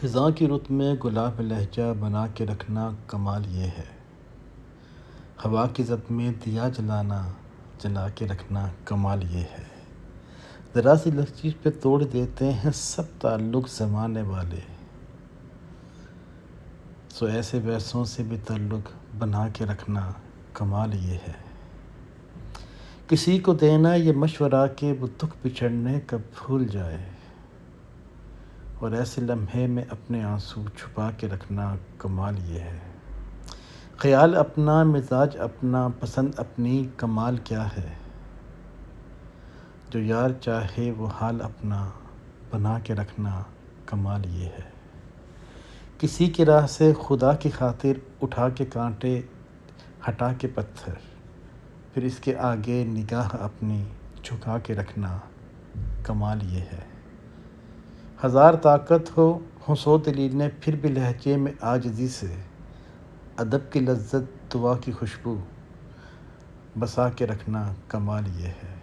خزاں کی رت میں گلاب لہجہ بنا کے رکھنا کمال یہ ہے۔ ہوا کی زد میں دیا جلا کے رکھنا کمال یہ ہے۔ ذرا سی لکیر پہ توڑ دیتے ہیں سب تعلق زمانے والے، سو ایسے ویسوں سے بھی تعلق بنا کے رکھنا کمال یہ ہے۔ کسی کو دینا یہ مشورہ کہ وہ دکھ بچھڑنے کا بھول جائے، اور ایسے لمحے میں اپنے آنسو چھپا کے رکھنا کمال یہ ہے۔ خیال اپنا، مزاج اپنا، پسند اپنی، کمال کیا ہے؟ جو یار چاہے وہ حال اپنا بنا کے رکھنا کمال یہ ہے۔ کسی کی راہ سے خدا کی خاطر اٹھا کے کانٹے، ہٹا کے پتھر، پھر اس کے آگے نگاہ اپنی جھکا کے رکھنا کمال یہ ہے۔ ہزار طاقت ہو سو دلیلیں، پھر بھی لہجے میں عاجزی سے ادب کی لذت، دعا کی خوشبو بسا کے رکھنا کمال یہ ہے۔